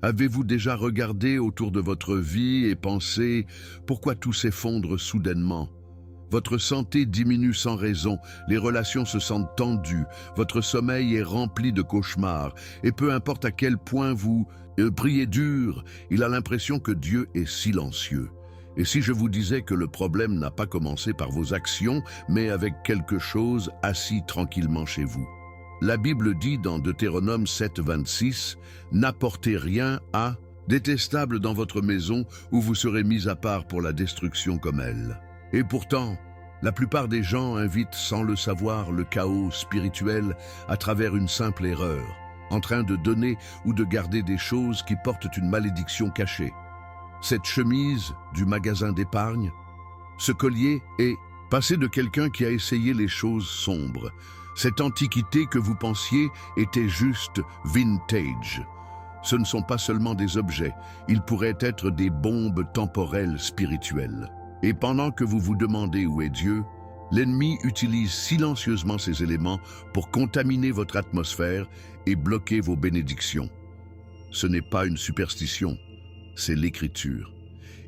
Avez-vous déjà regardé autour de votre vie et pensé pourquoi tout s'effondre soudainement? Votre santé diminue sans raison, les relations se sentent tendues, votre sommeil est rempli de cauchemars, et peu importe à quel point vous priez dur, il a l'impression que Dieu est silencieux. Et si je vous disais que le problème n'a pas commencé par vos actions, mais avec quelque chose assis tranquillement chez vous? La Bible dit dans Deutéronome 7, 26, « N'apportez rien à détestable dans votre maison où vous serez mis à part pour la destruction comme elle. » Et pourtant, la plupart des gens invitent sans le savoir le chaos spirituel à travers une simple erreur, en train de donner ou de garder des choses qui portent une malédiction cachée. Cette chemise du magasin d'épargne, ce collier est passé de quelqu'un qui a essayé les choses sombres. Cette antiquité que vous pensiez était juste vintage. Ce ne sont pas seulement des objets, ils pourraient être des bombes temporelles spirituelles. Et pendant que vous vous demandez où est Dieu, l'ennemi utilise silencieusement ces éléments pour contaminer votre atmosphère et bloquer vos bénédictions. Ce n'est pas une superstition, c'est l'Écriture.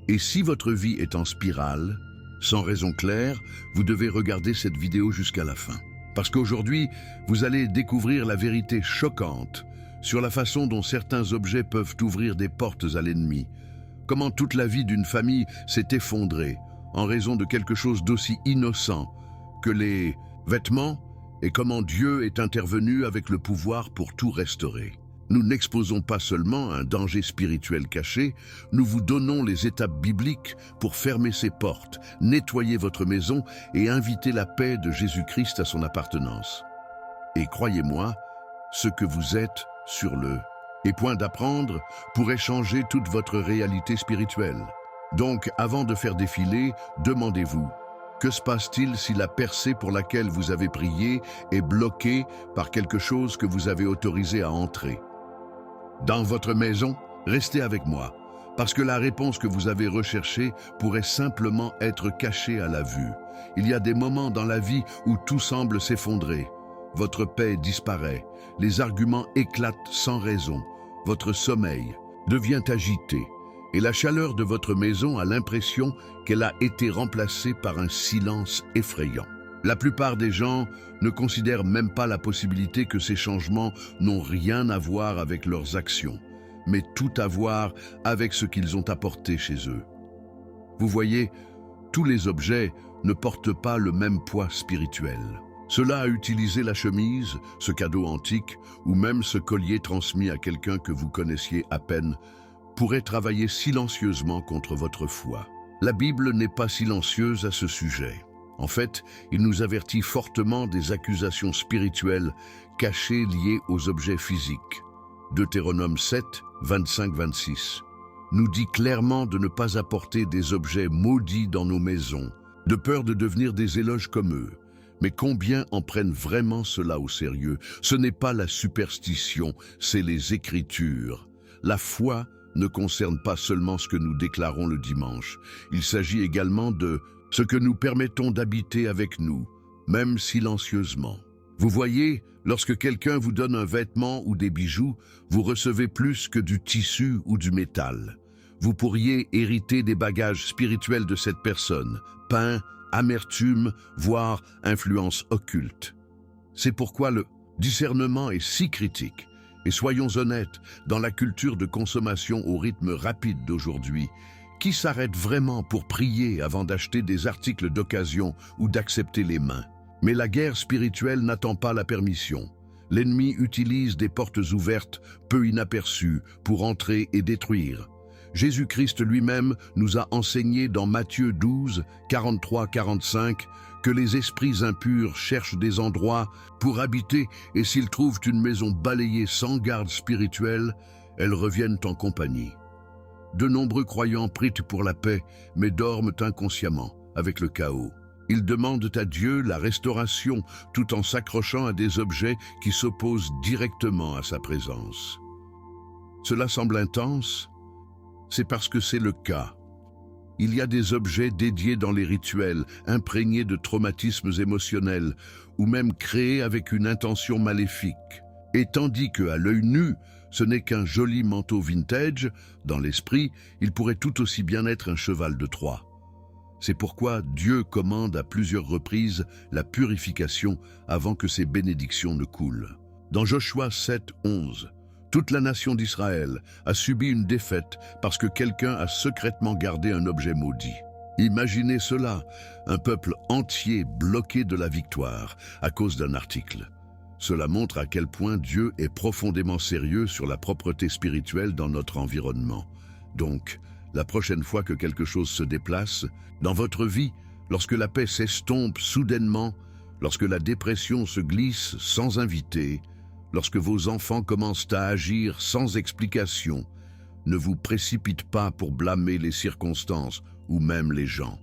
Et si votre vie est en spirale, sans raison claire, vous devez regarder cette vidéo jusqu'à la fin. Parce qu'aujourd'hui, vous allez découvrir la vérité choquante sur la façon dont certains objets peuvent ouvrir des portes à l'ennemi. Comment toute la vie d'une famille s'est effondrée en raison de quelque chose d'aussi innocent que les vêtements et comment Dieu est intervenu avec le pouvoir pour tout restaurer. Nous n'exposons pas seulement un danger spirituel caché, nous vous donnons les étapes bibliques pour fermer ces portes, nettoyer votre maison et inviter la paix de Jésus-Christ à son appartenance. Et croyez-moi, ce que vous êtes sur le point d'apprendre pourrait changer toute votre réalité spirituelle. Donc, avant de faire défiler, demandez-vous, que se passe-t-il si la percée pour laquelle vous avez prié est bloquée par quelque chose que vous avez autorisé à entrer? Dans votre maison, restez avec moi, parce que la réponse que vous avez recherchée pourrait simplement être cachée à la vue. Il y a des moments dans la vie où tout semble s'effondrer. Votre paix disparaît, les arguments éclatent sans raison, votre sommeil devient agité, et la chaleur de votre maison a l'impression qu'elle a été remplacée par un silence effrayant. La plupart des gens ne considèrent même pas la possibilité que ces changements n'ont rien à voir avec leurs actions, mais tout à voir avec ce qu'ils ont apporté chez eux. Vous voyez, tous les objets ne portent pas le même poids spirituel. Cela a utilisé la chemise, ce cadeau antique, ou même ce collier transmis à quelqu'un que vous connaissiez à peine, pourrait travailler silencieusement contre votre foi. La Bible n'est pas silencieuse à ce sujet. En fait, il nous avertit fortement des accusations spirituelles cachées liées aux objets physiques. Deutéronome 7, 25-26 nous dit clairement de ne pas apporter des objets maudits dans nos maisons, de peur de devenir des éloges comme eux. Mais combien en prennent vraiment cela au sérieux? Ce n'est pas la superstition, c'est les Écritures. La foi ne concerne pas seulement ce que nous déclarons le dimanche. Il s'agit également de ce que nous permettons d'habiter avec nous, même silencieusement. Vous voyez, lorsque quelqu'un vous donne un vêtement ou des bijoux, vous recevez plus que du tissu ou du métal. Vous pourriez hériter des bagages spirituels de cette personne, pain, amertume, voire influence occulte. C'est pourquoi le discernement est si critique. Et soyons honnêtes, dans la culture de consommation au rythme rapide d'aujourd'hui, qui s'arrête vraiment pour prier avant d'acheter des articles d'occasion ou d'accepter les mains? Mais la guerre spirituelle n'attend pas la permission. L'ennemi utilise des portes ouvertes, peu inaperçues, pour entrer et détruire. Jésus-Christ lui-même nous a enseigné dans Matthieu 12, 43-45, que les esprits impurs cherchent des endroits pour habiter et s'ils trouvent une maison balayée sans garde spirituelle, elles reviennent en compagnie. De nombreux croyants prient pour la paix, mais dorment inconsciemment avec le chaos. Ils demandent à Dieu la restauration tout en s'accrochant à des objets qui s'opposent directement à sa présence. Cela semble intense, c'est parce que c'est le cas. Il y a des objets dédiés dans les rituels, imprégnés de traumatismes émotionnels, ou même créés avec une intention maléfique. Et tandis qu'à l'œil nu, Ce n'est qu'un joli manteau vintage. Dans l'esprit, il pourrait tout aussi bien être un cheval de Troie. C'est pourquoi Dieu commande à plusieurs reprises la purification avant que ses bénédictions ne coulent. Dans Joshua 7, 11, toute la nation d'Israël a subi une défaite parce que quelqu'un a secrètement gardé un objet maudit. Imaginez cela, un peuple entier bloqué de la victoire à cause d'un article. Cela montre à quel point Dieu est profondément sérieux sur la propreté spirituelle dans notre environnement. Donc, la prochaine fois que quelque chose se déplace, dans votre vie, lorsque la paix s'estompe soudainement, lorsque la dépression se glisse sans invité, lorsque vos enfants commencent à agir sans explication, ne vous précipitez pas pour blâmer les circonstances ou même les gens.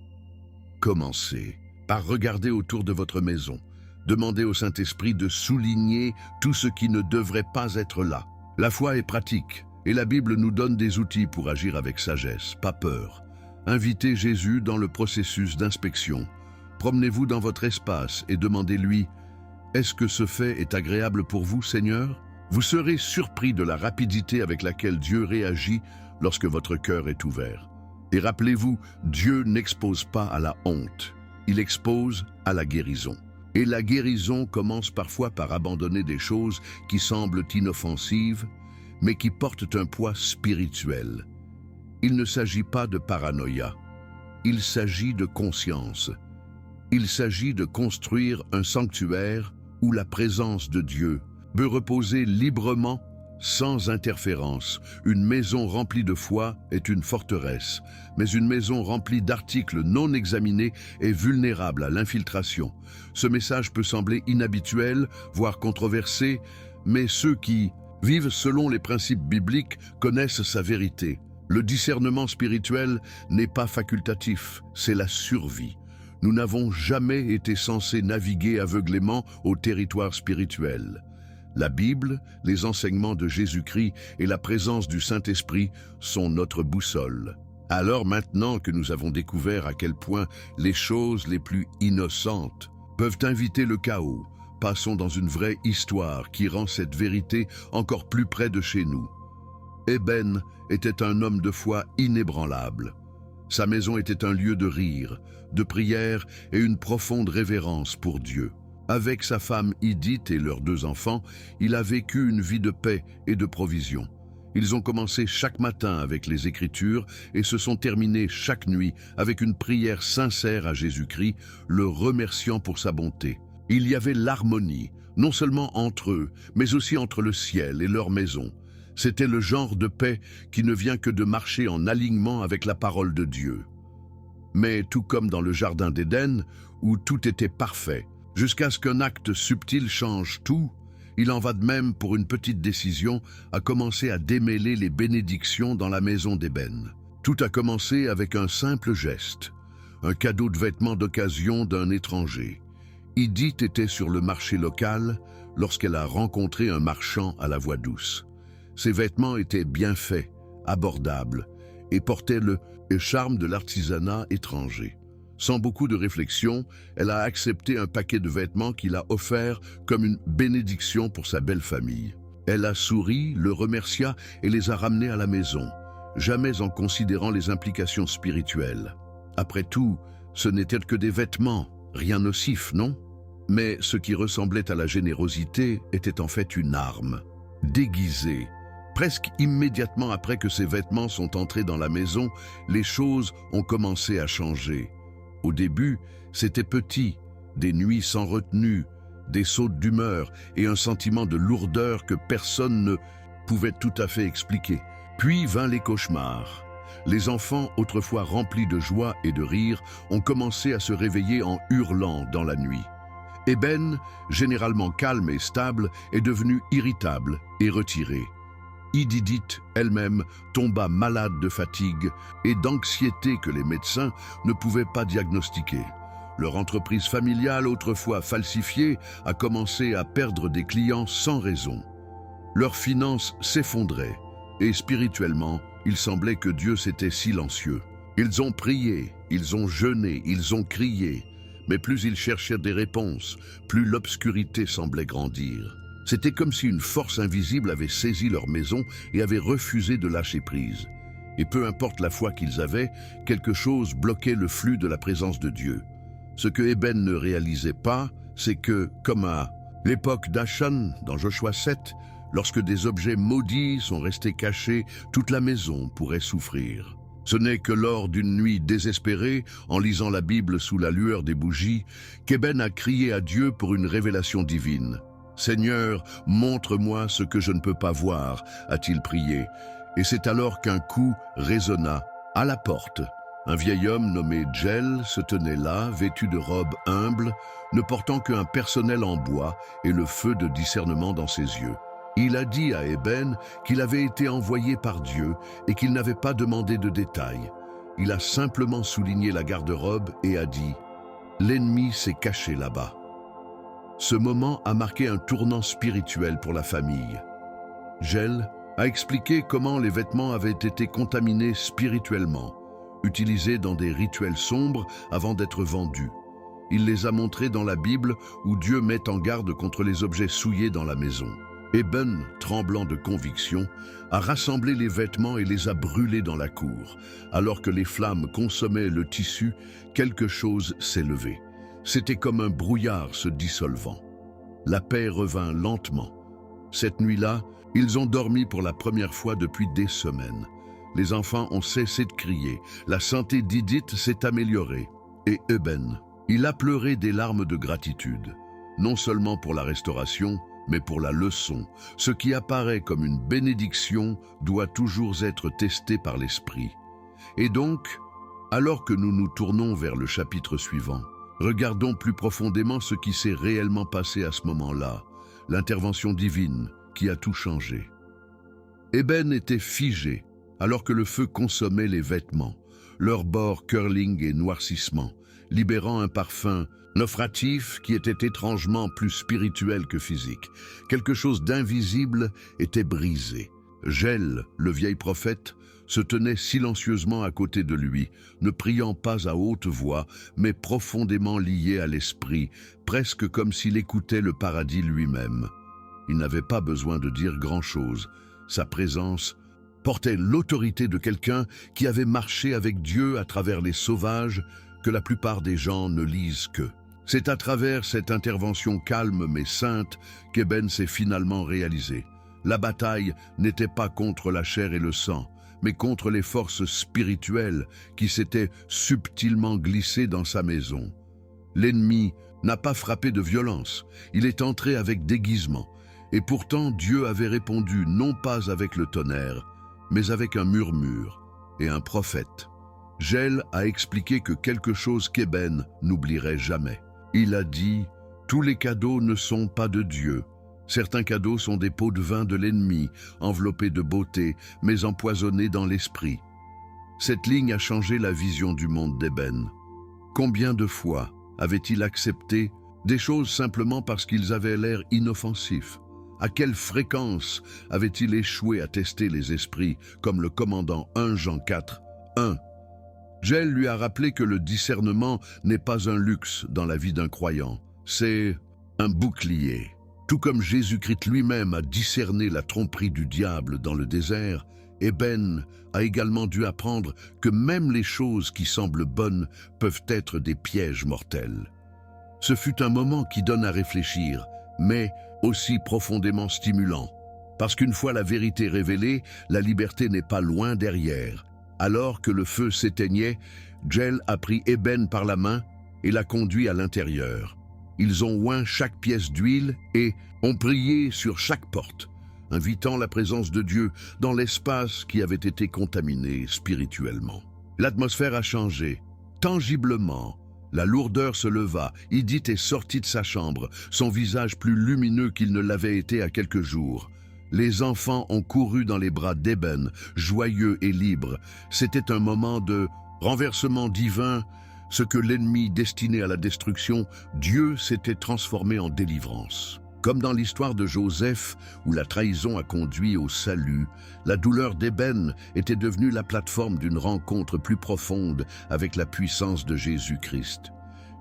Commencez par regarder autour de votre maison. Demandez au Saint-Esprit de souligner tout ce qui ne devrait pas être là. La foi est pratique et la Bible nous donne des outils pour agir avec sagesse, pas peur. Invitez Jésus dans le processus d'inspection. Promenez-vous dans votre espace et demandez-lui « Est-ce que ce fait est agréable pour vous, Seigneur ?» Vous serez surpris de la rapidité avec laquelle Dieu réagit lorsque votre cœur est ouvert. Et rappelez-vous, Dieu n'expose pas à la honte, il expose à la guérison. Et la guérison commence parfois par abandonner des choses qui semblent inoffensives, mais qui portent un poids spirituel. Il ne s'agit pas de paranoïa, il s'agit de conscience. Il s'agit de construire un sanctuaire où la présence de Dieu peut reposer librement, sans interférence. Une maison remplie de foi est une forteresse, mais une maison remplie d'articles non examinés est vulnérable à l'infiltration. Ce message peut sembler inhabituel, voire controversé, mais ceux qui vivent selon les principes bibliques connaissent sa vérité. Le discernement spirituel n'est pas facultatif, c'est la survie. Nous n'avons jamais été censés naviguer aveuglément au territoire spirituel. La Bible, les enseignements de Jésus-Christ et la présence du Saint-Esprit sont notre boussole. Alors maintenant que nous avons découvert à quel point les choses les plus innocentes peuvent inviter le chaos, passons dans une vraie histoire qui rend cette vérité encore plus près de chez nous. Eben était un homme de foi inébranlable. Sa maison était un lieu de rire, de prière et une profonde révérence pour Dieu. Avec sa femme Idith et leurs 2 enfants, il a vécu une vie de paix et de provision. Ils ont commencé chaque matin avec les Écritures et se sont terminés chaque nuit avec une prière sincère à Jésus-Christ, le remerciant pour sa bonté. Il y avait l'harmonie, non seulement entre eux, mais aussi entre le ciel et leur maison. C'était le genre de paix qui ne vient que de marcher en alignement avec la parole de Dieu. Mais tout comme dans le jardin d'Éden, où tout était parfait, jusqu'à ce qu'un acte subtil change tout, il en va de même pour une petite décision à commencer à démêler les bénédictions dans la maison d'Ében. Tout a commencé avec un simple geste, un cadeau de vêtements d'occasion d'un étranger. Idith était sur le marché local lorsqu'elle a rencontré un marchand à la voix douce. Ses vêtements étaient bien faits, abordables, et portaient le charme de l'artisanat étranger. Sans beaucoup de réflexion, elle a accepté un paquet de vêtements qu'il a offert comme une bénédiction pour sa belle famille. Elle a souri, le remercia et les a ramenés à la maison, jamais en considérant les implications spirituelles. Après tout, ce n'étaient que des vêtements, rien nocif, non? Mais ce qui ressemblait à la générosité était en fait une arme, déguisée. Presque immédiatement après que ces vêtements sont entrés dans la maison, les choses ont commencé à changer. Au début, c'était petit, des nuits sans retenue, des sautes d'humeur et un sentiment de lourdeur que personne ne pouvait tout à fait expliquer. Puis vinrent les cauchemars. Les enfants, autrefois remplis de joie et de rire, ont commencé à se réveiller en hurlant dans la nuit. Eben, généralement calme et stable, est devenu irritable et retiré. Idith elle-même tomba malade de fatigue et d'anxiété que les médecins ne pouvaient pas diagnostiquer. Leur entreprise familiale, autrefois falsifiée, a commencé à perdre des clients sans raison. Leurs finances s'effondraient et spirituellement, il semblait que Dieu s'était silencieux. Ils ont prié, ils ont jeûné, ils ont crié, mais plus ils cherchaient des réponses, plus l'obscurité semblait grandir. C'était comme si une force invisible avait saisi leur maison et avait refusé de lâcher prise. Et peu importe la foi qu'ils avaient, quelque chose bloquait le flux de la présence de Dieu. Ce que Eben ne réalisait pas, c'est que, comme à l'époque d'Achan, dans Joshua 7, lorsque des objets maudits sont restés cachés, toute la maison pourrait souffrir. Ce n'est que lors d'une nuit désespérée, en lisant la Bible sous la lueur des bougies, qu'Eben a crié à Dieu pour une révélation divine. « Seigneur, montre-moi ce que je ne peux pas voir », a-t-il prié. Et c'est alors qu'un coup résonna à la porte. Un vieil homme nommé Djel se tenait là, vêtu de robes humbles, ne portant qu'un personnel en bois et le feu de discernement dans ses yeux. Il a dit à Eben qu'il avait été envoyé par Dieu et qu'il n'avait pas demandé de détails. Il a simplement souligné la garde-robe et a dit « L'ennemi s'est caché là-bas ». Ce moment a marqué un tournant spirituel pour la famille. Djel a expliqué comment les vêtements avaient été contaminés spirituellement, utilisés dans des rituels sombres avant d'être vendus. Il les a montrés dans la Bible où Dieu met en garde contre les objets souillés dans la maison. Eben, tremblant de conviction, a rassemblé les vêtements et les a brûlés dans la cour. Alors que les flammes consommaient le tissu, quelque chose s'est levé. C'était comme un brouillard se dissolvant. La paix revint lentement. Cette nuit-là, ils ont dormi pour la première fois depuis des semaines. Les enfants ont cessé de crier. La santé d'Edith s'est améliorée. Et Eben, il a pleuré des larmes de gratitude, non seulement pour la restauration, mais pour la leçon. Ce qui apparaît comme une bénédiction doit toujours être testé par l'esprit. Et donc, alors que nous nous tournons vers le chapitre suivant, regardons plus profondément ce qui s'est réellement passé à ce moment-là, l'intervention divine qui a tout changé. Eben était figé, alors que le feu consommait les vêtements, leurs bords curling et noircissement, libérant un parfum offratif qui était étrangement plus spirituel que physique. Quelque chose d'invisible était brisé. Djel, le vieil prophète, se tenait silencieusement à côté de lui, ne priant pas à haute voix, mais profondément lié à l'esprit, presque comme s'il écoutait le paradis lui-même. Il n'avait pas besoin de dire grand-chose. Sa présence portait l'autorité de quelqu'un qui avait marché avec Dieu à travers les sauvages que la plupart des gens ne lisent que. C'est à travers cette intervention calme mais sainte qu'Eben s'est finalement réalisé. La bataille n'était pas contre la chair et le sang, mais contre les forces spirituelles qui s'étaient subtilement glissées dans sa maison. L'ennemi n'a pas frappé de violence, il est entré avec déguisement, et pourtant Dieu avait répondu non pas avec le tonnerre, mais avec un murmure et un prophète. Djel a expliqué que quelque chose qu'Eben n'oublierait jamais. Il a dit « Tous les cadeaux ne sont pas de Dieu. Certains cadeaux sont des pots de vin de l'ennemi, enveloppés de beauté, mais empoisonnés dans l'esprit. » Cette ligne a changé la vision du monde d'Eben. Combien de fois avait-il accepté des choses simplement parce qu'ils avaient l'air inoffensifs? À quelle fréquence avait-il échoué à tester les esprits, comme le commandant 1 Jean 4, 1. Djel lui a rappelé que le discernement n'est pas un luxe dans la vie d'un croyant, c'est un bouclier. Tout comme Jésus-Christ lui-même a discerné la tromperie du diable dans le désert, Eben a également dû apprendre que même les choses qui semblent bonnes peuvent être des pièges mortels. Ce fut un moment qui donne à réfléchir, mais aussi profondément stimulant. Parce qu'une fois la vérité révélée, la liberté n'est pas loin derrière. Alors que le feu s'éteignait, Djel a pris Eben par la main et l'a conduit à l'intérieur. Ils ont oint chaque pièce d'huile et ont prié sur chaque porte, invitant la présence de Dieu dans l'espace qui avait été contaminé spirituellement. L'atmosphère a changé, tangiblement. La lourdeur se leva, Edith est sortie de sa chambre, son visage plus lumineux qu'il ne l'avait été à quelques jours. Les enfants ont couru dans les bras d'Eben, joyeux et libres. C'était un moment de renversement divin. Ce que l'ennemi destinait à la destruction, Dieu s'était transformé en délivrance. Comme dans l'histoire de Joseph, où la trahison a conduit au salut, la douleur d'Eben était devenue la plateforme d'une rencontre plus profonde avec la puissance de Jésus-Christ.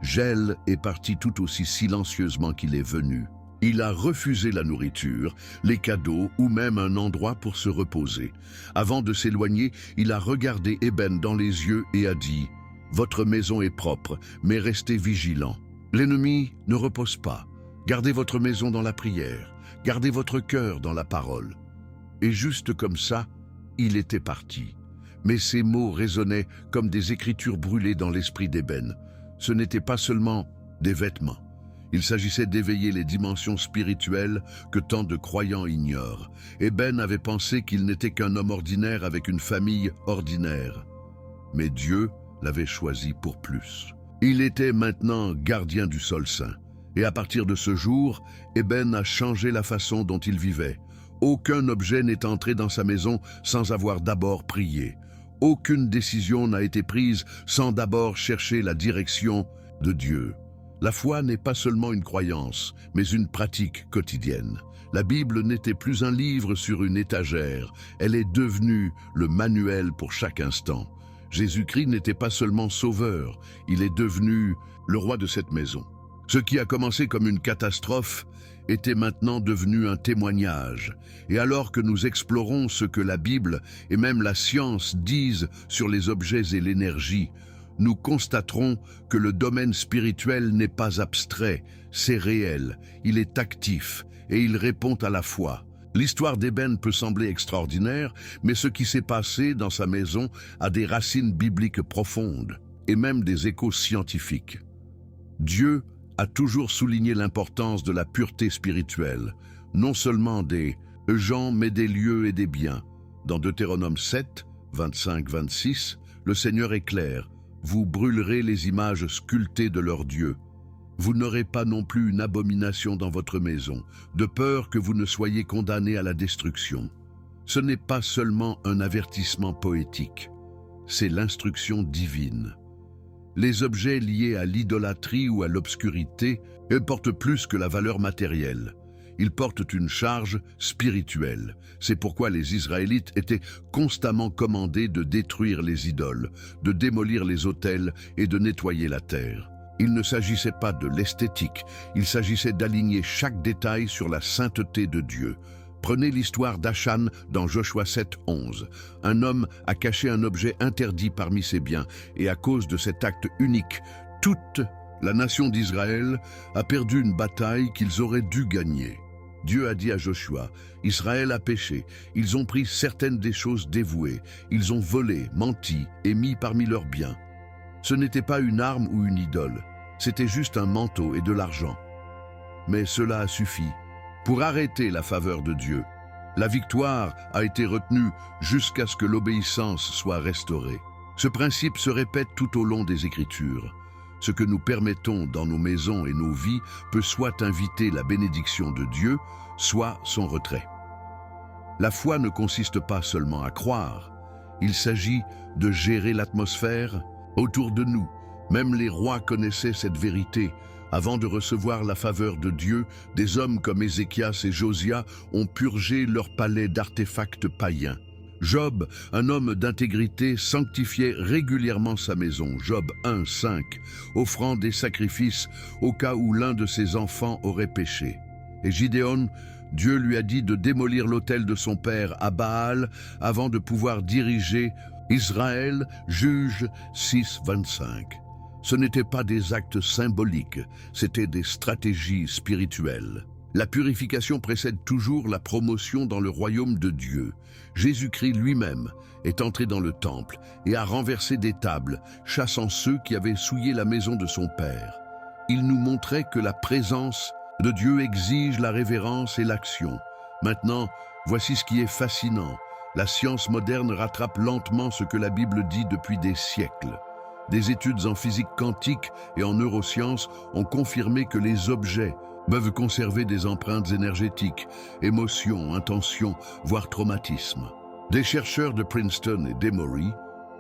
Djel est parti tout aussi silencieusement qu'il est venu. Il a refusé la nourriture, les cadeaux ou même un endroit pour se reposer. Avant de s'éloigner, il a regardé Eben dans les yeux et a dit « Votre maison est propre, mais restez vigilants. L'ennemi ne repose pas. Gardez votre maison dans la prière, gardez votre cœur dans la parole. » Et juste comme ça, il était parti. Mais ces mots résonnaient comme des écritures brûlées dans l'esprit d'Eben. Ce n'était pas seulement des vêtements. Il s'agissait d'éveiller les dimensions spirituelles que tant de croyants ignorent. Eben avait pensé qu'il n'était qu'un homme ordinaire avec une famille ordinaire. Mais Dieu l'avait choisi pour plus. Il était maintenant gardien du sol saint. Et à partir de ce jour, Eben a changé la façon dont il vivait. Aucun objet n'est entré dans sa maison sans avoir d'abord prié. Aucune décision n'a été prise sans d'abord chercher la direction de Dieu. La foi n'est pas seulement une croyance, mais une pratique quotidienne. La Bible n'était plus un livre sur une étagère, elle est devenue le manuel pour chaque instant. Jésus-Christ n'était pas seulement sauveur, il est devenu le roi de cette maison. Ce qui a commencé comme une catastrophe était maintenant devenu un témoignage. Et alors que nous explorons ce que la Bible et même la science disent sur les objets et l'énergie, nous constaterons que le domaine spirituel n'est pas abstrait, c'est réel, il est actif et il répond à la foi. L'histoire d'Eben peut sembler extraordinaire, mais ce qui s'est passé dans sa maison a des racines bibliques profondes et même des échos scientifiques. Dieu a toujours souligné l'importance de la pureté spirituelle, non seulement des gens, mais des lieux et des biens. Dans Deutéronome 7, 25-26, le Seigneur est clair. Vous brûlerez les images sculptées de leurs dieux. Vous n'aurez pas non plus une abomination dans votre maison, de peur que vous ne soyez condamnés à la destruction. Ce n'est pas seulement un avertissement poétique, c'est l'instruction divine. Les objets liés à l'idolâtrie ou à l'obscurité portent plus que la valeur matérielle. Ils portent une charge spirituelle. C'est pourquoi les Israélites étaient constamment commandés de détruire les idoles, de démolir les autels et de nettoyer la terre. Il ne s'agissait pas de l'esthétique, il s'agissait d'aligner chaque détail sur la sainteté de Dieu. Prenez l'histoire d'Achan dans Joshua 7, 11. Un homme a caché un objet interdit parmi ses biens, et à cause de cet acte unique, toute la nation d'Israël a perdu une bataille qu'ils auraient dû gagner. Dieu a dit à Joshua, Israël a péché, ils ont pris certaines des choses dévouées, ils ont volé, menti et mis parmi leurs biens. Ce n'était pas une arme ou une idole, c'était juste un manteau et de l'argent. Mais cela a suffi pour arrêter la faveur de Dieu. La victoire a été retenue jusqu'à ce que l'obéissance soit restaurée. Ce principe se répète tout au long des Écritures. Ce que nous permettons dans nos maisons et nos vies peut soit inviter la bénédiction de Dieu, soit son retrait. La foi ne consiste pas seulement à croire, il s'agit de gérer l'atmosphère autour de nous. Même les rois connaissaient cette vérité. Avant de recevoir la faveur de Dieu, des hommes comme Ézéchias et Josia ont purgé leur palais d'artefacts païens. Job, un homme d'intégrité, sanctifiait régulièrement sa maison, Job 1, 5, offrant des sacrifices au cas où l'un de ses enfants aurait péché. Et Gidéon, Dieu lui a dit de démolir l'autel de son père à Baal avant de pouvoir diriger Israël, Juge 6, 25. Ce n'étaient pas des actes symboliques, c'étaient des stratégies spirituelles. La purification précède toujours la promotion dans le royaume de Dieu. Jésus-Christ lui-même est entré dans le temple et a renversé des tables, chassant ceux qui avaient souillé la maison de son Père. Il nous montrait que la présence de Dieu exige la révérence et l'action. Maintenant, voici ce qui est fascinant. La science moderne rattrape lentement ce que la Bible dit depuis des siècles. Des études en physique quantique et en neurosciences ont confirmé que les objets peuvent conserver des empreintes énergétiques, émotions, intentions, voire traumatismes. Des chercheurs de Princeton et d'Emory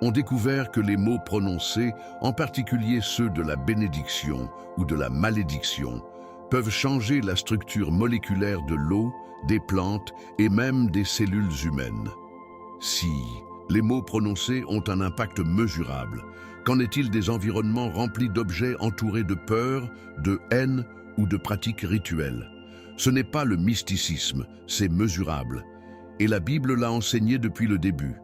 ont découvert que les mots prononcés, en particulier ceux de la bénédiction ou de la malédiction, peuvent changer la structure moléculaire de l'eau, des plantes et même des cellules humaines. Si les mots prononcés ont un impact mesurable, qu'en est-il des environnements remplis d'objets entourés de peur, de haine ou de pratiques rituelles? Ce n'est pas le mysticisme, c'est mesurable. Et la Bible l'a enseigné depuis le début.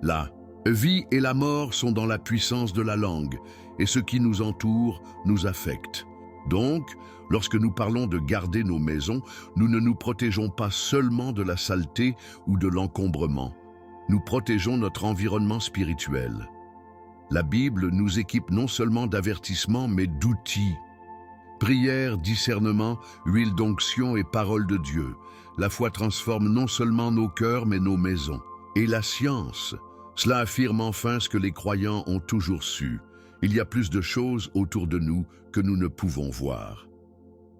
La vie et la mort sont dans la puissance de la langue, et ce qui nous entoure nous affecte. Donc, lorsque nous parlons de garder nos maisons, nous ne nous protégeons pas seulement de la saleté ou de l'encombrement. Nous protégeons notre environnement spirituel. La Bible nous équipe non seulement d'avertissements, mais d'outils. Prière, discernement, huile d'onction et parole de Dieu. La foi transforme non seulement nos cœurs, mais nos maisons. Et la science, cela affirme enfin ce que les croyants ont toujours su. Il y a plus de choses autour de nous que nous ne pouvons voir.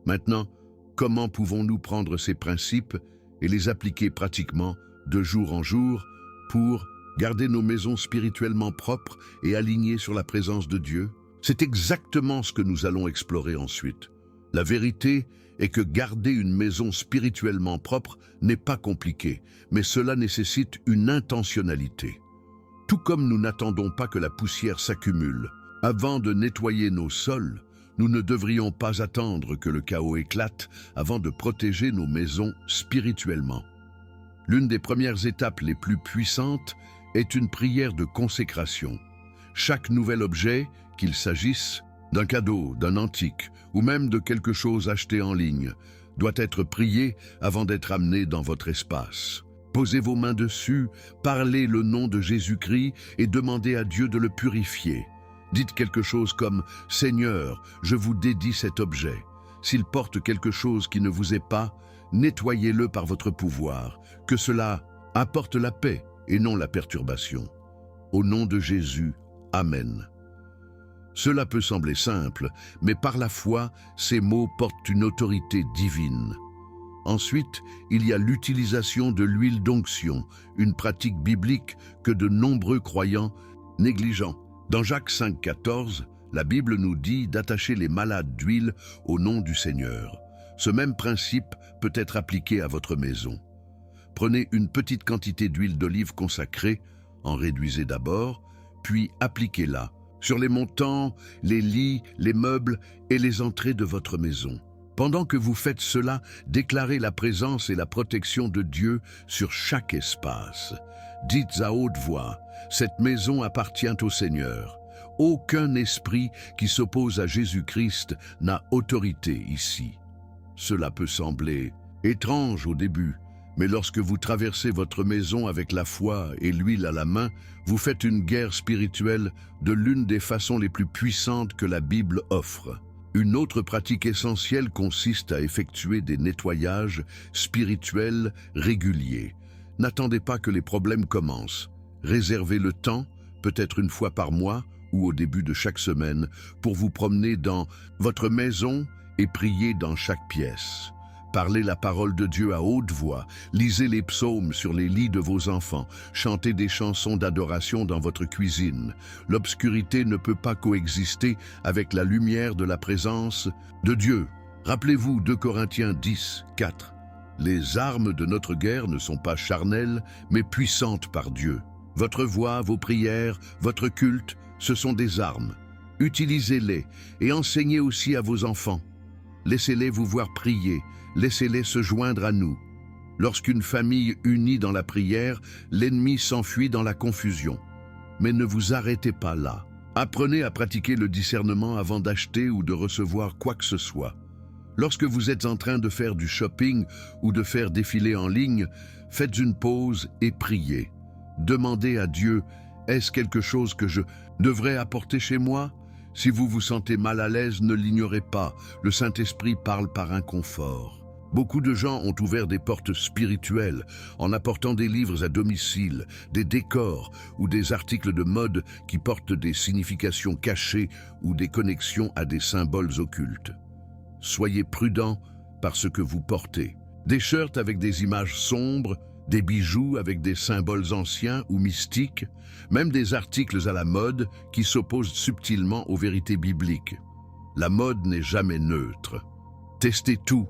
Maintenant, comment pouvons-nous prendre ces principes et les appliquer pratiquement de jour en jour pour garder nos maisons spirituellement propres et alignées sur la présence de Dieu? C'est exactement ce que nous allons explorer ensuite. La vérité est que garder une maison spirituellement propre n'est pas compliqué, mais cela nécessite une intentionnalité. Tout comme nous n'attendons pas que la poussière s'accumule, avant de nettoyer nos sols, nous ne devrions pas attendre que le chaos éclate avant de protéger nos maisons spirituellement. L'une des premières étapes les plus puissantes est une prière de consécration. Chaque nouvel objet, qu'il s'agisse d'un cadeau, d'un antique ou même de quelque chose acheté en ligne, doit être prié avant d'être amené dans votre espace. Posez vos mains dessus, parlez le nom de Jésus-Christ et demandez à Dieu de le purifier. Dites quelque chose comme « Seigneur, je vous dédie cet objet ». S'il porte quelque chose qui ne vous est pas, nettoyez-le par votre pouvoir, que cela apporte la paix et non la perturbation. Au nom de Jésus, Amen. Cela peut sembler simple, mais par la foi, ces mots portent une autorité divine. Ensuite, il y a l'utilisation de l'huile d'onction, une pratique biblique que de nombreux croyants négligent. Dans Jacques 5,14, la Bible nous dit d'attacher les malades d'huile au nom du Seigneur. Ce même principe peut être appliqué à votre maison. Prenez une petite quantité d'huile d'olive consacrée, en réduisez d'abord, puis appliquez-la sur les montants, les lits, les meubles et les entrées de votre maison. Pendant que vous faites cela, déclarez la présence et la protection de Dieu sur chaque espace. Dites à haute voix, cette maison appartient au Seigneur. Aucun esprit qui s'oppose à Jésus-Christ n'a autorité ici. Cela peut sembler étrange au début, mais lorsque vous traversez votre maison avec la foi et l'huile à la main, vous faites une guerre spirituelle de l'une des façons les plus puissantes que la Bible offre. Une autre pratique essentielle consiste à effectuer des nettoyages spirituels réguliers. N'attendez pas que les problèmes commencent. Réservez le temps, peut-être une fois par mois ou au début de chaque semaine, pour vous promener dans votre maison et prier dans chaque pièce. Parlez la parole de Dieu à haute voix, lisez les psaumes sur les lits de vos enfants, chantez des chansons d'adoration dans votre cuisine. L'obscurité ne peut pas coexister avec la lumière de la présence de Dieu. Rappelez-vous 2 Corinthiens 10, 4. Les armes de notre guerre ne sont pas charnelles, mais puissantes par Dieu. Votre voix, vos prières, votre culte, ce sont des armes. Utilisez-les et enseignez aussi à vos enfants. Laissez-les vous voir prier, laissez-les se joindre à nous. Lorsqu'une famille unie dans la prière, l'ennemi s'enfuit dans la confusion. Mais ne vous arrêtez pas là. Apprenez à pratiquer le discernement avant d'acheter ou de recevoir quoi que ce soit. Lorsque vous êtes en train de faire du shopping ou de faire défiler en ligne, faites une pause et priez. Demandez à Dieu, est-ce quelque chose que je devrais apporter chez moi ? Si vous vous sentez mal à l'aise, ne l'ignorez pas, le Saint-Esprit parle par inconfort. Beaucoup de gens ont ouvert des portes spirituelles en apportant des livres à domicile, des décors ou des articles de mode qui portent des significations cachées ou des connexions à des symboles occultes. Soyez prudents par ce que vous portez. Des shirts avec des images sombres, des bijoux avec des symboles anciens ou mystiques, même des articles à la mode qui s'opposent subtilement aux vérités bibliques. La mode n'est jamais neutre. Testez tout.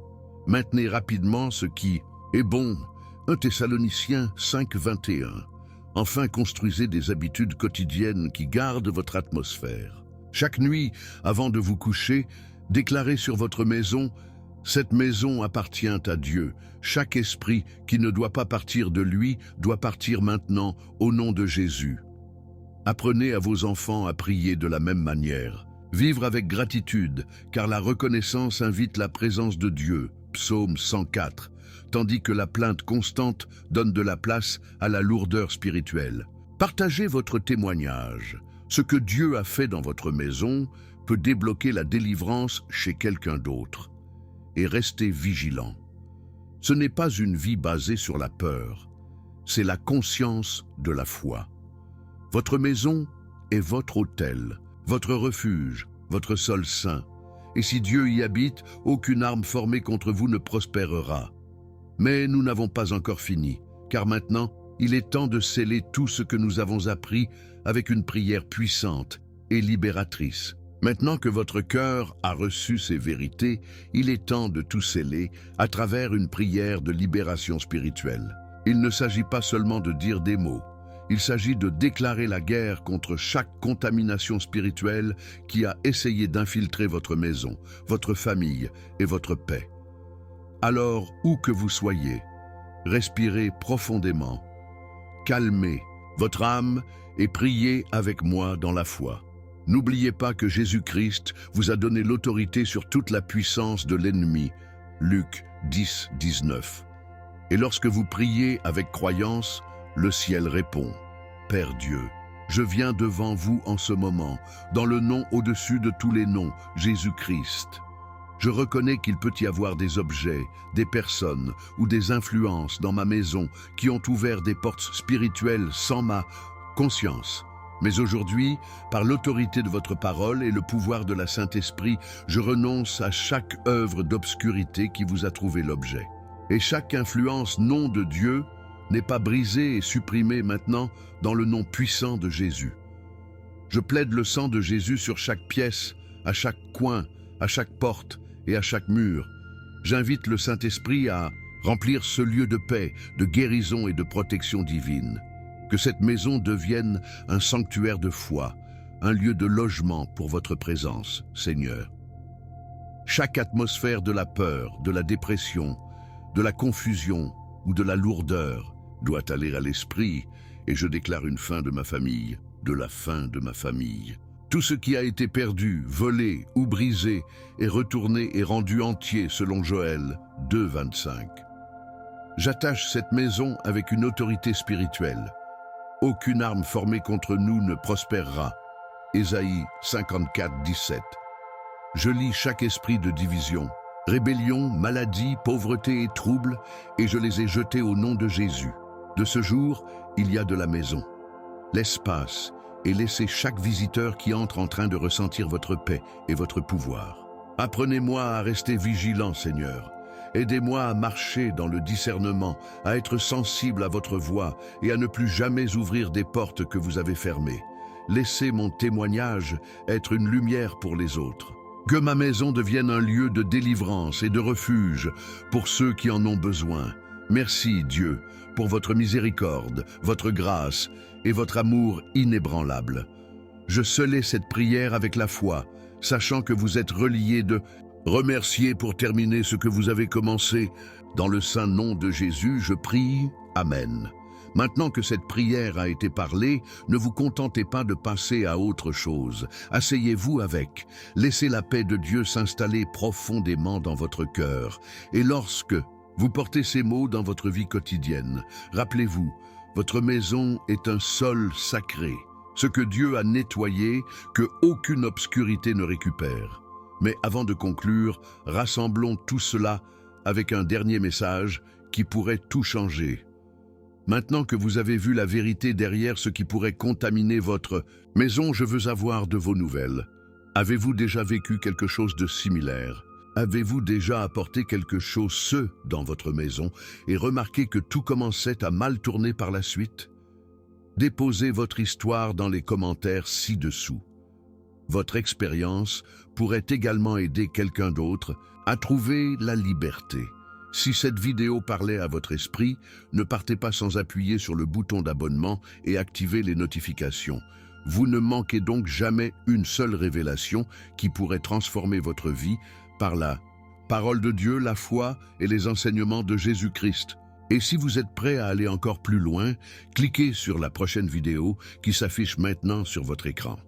Maintenez rapidement ce qui est bon. 1 Thessaloniciens 5, 21. Enfin, construisez des habitudes quotidiennes qui gardent votre atmosphère. Chaque nuit, avant de vous coucher, déclarez sur votre maison Cette maison appartient à Dieu. Chaque esprit qui ne doit pas partir de lui doit partir maintenant au nom de Jésus. Apprenez à vos enfants à prier de la même manière. Vivre avec gratitude, car la reconnaissance invite la présence de Dieu. Psaume 104. Tandis que la plainte constante donne de la place à la lourdeur spirituelle. Partagez votre témoignage. Ce que Dieu a fait dans votre maison peut débloquer la délivrance chez quelqu'un d'autre. Et restez vigilant. Ce n'est pas une vie basée sur la peur, c'est la conscience de la foi. Votre maison est votre autel, votre refuge, votre sol saint. Et si Dieu y habite, aucune arme formée contre vous ne prospérera. Mais nous n'avons pas encore fini, car maintenant, il est temps de sceller tout ce que nous avons appris avec une prière puissante et libératrice. Maintenant que votre cœur a reçu ces vérités, il est temps de tout sceller à travers une prière de libération spirituelle. Il ne s'agit pas seulement de dire des mots. Il s'agit de déclarer la guerre contre chaque contamination spirituelle qui a essayé d'infiltrer votre maison, votre famille et votre paix. Alors, où que vous soyez, respirez profondément, calmez votre âme et priez avec moi dans la foi. N'oubliez pas que Jésus-Christ vous a donné l'autorité sur toute la puissance de l'ennemi. Luc 10, 19. Et lorsque vous priez avec croyance, le ciel répond. Père Dieu, je viens devant vous en ce moment, dans le nom au-dessus de tous les noms, Jésus-Christ. Je reconnais qu'il peut y avoir des objets, des personnes ou des influences dans ma maison qui ont ouvert des portes spirituelles sans ma conscience. Mais aujourd'hui, par l'autorité de votre parole et le pouvoir de la Saint-Esprit, je renonce à chaque œuvre d'obscurité qui vous a trouvé l'objet. Et chaque influence non de Dieu n'est pas brisée et supprimée maintenant dans le nom puissant de Jésus. Je plaide le sang de Jésus sur chaque pièce, à chaque coin, à chaque porte et à chaque mur. J'invite le Saint-Esprit à remplir ce lieu de paix, de guérison et de protection divine. Que cette maison devienne un sanctuaire de foi, un lieu de logement pour votre présence, Seigneur. Chaque atmosphère de la peur, de la dépression, de la confusion ou de la lourdeur doit aller à l'esprit, et je déclare une fin de ma famille, de la fin de ma famille. Tout ce qui a été perdu, volé ou brisé est retourné et rendu entier selon Joël 2, 25. J'attache cette maison avec une autorité spirituelle. Aucune arme formée contre nous ne prospérera. Ésaïe 54, 17. Je lis chaque esprit de division, rébellion, maladie, pauvreté et trouble, et je les ai jetés au nom de Jésus. De ce jour, il y a de la maison, l'espace, et laissez chaque visiteur qui entre en train de ressentir votre paix et votre pouvoir. Apprenez-moi à rester vigilant, Seigneur. Aidez-moi à marcher dans le discernement, à être sensible à votre voix et à ne plus jamais ouvrir des portes que vous avez fermées. Laissez mon témoignage être une lumière pour les autres. Que ma maison devienne un lieu de délivrance et de refuge pour ceux qui en ont besoin. Merci, Dieu, pour votre miséricorde, votre grâce et votre amour inébranlable. Je scellais cette prière avec la foi, sachant que vous êtes reliés de remercier pour terminer ce que vous avez commencé. Dans le saint nom de Jésus, je prie. Amen. Maintenant que cette prière a été parlée, ne vous contentez pas de passer à autre chose. Asseyez-vous avec. Laissez la paix de Dieu s'installer profondément dans votre cœur. Et lorsque vous portez ces mots dans votre vie quotidienne, rappelez-vous, votre maison est un sol sacré. Ce que Dieu a nettoyé, que aucune obscurité ne récupère. Mais avant de conclure, rassemblons tout cela avec un dernier message qui pourrait tout changer. Maintenant que vous avez vu la vérité derrière ce qui pourrait contaminer votre maison, je veux avoir de vos nouvelles. Avez-vous déjà vécu quelque chose de similaire? Avez-vous déjà apporté quelque chose dans votre maison et remarqué que tout commençait à mal tourner par la suite? Déposez votre histoire dans les commentaires ci-dessous. Votre expérience pourrait également aider quelqu'un d'autre à trouver la liberté. Si cette vidéo parlait à votre esprit, ne partez pas sans appuyer sur le bouton d'abonnement et activer les notifications. Vous ne manquez donc jamais une seule révélation qui pourrait transformer votre vie par la parole de Dieu, la foi et les enseignements de Jésus-Christ. Et si vous êtes prêt à aller encore plus loin, cliquez sur la prochaine vidéo qui s'affiche maintenant sur votre écran.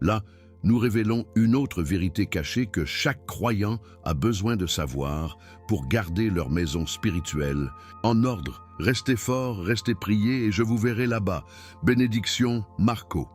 Là, nous révélons une autre vérité cachée que chaque croyant a besoin de savoir pour garder leur maison spirituelle en ordre. Restez forts, restez priés et je vous verrai là-bas. Bénédiction, Marco.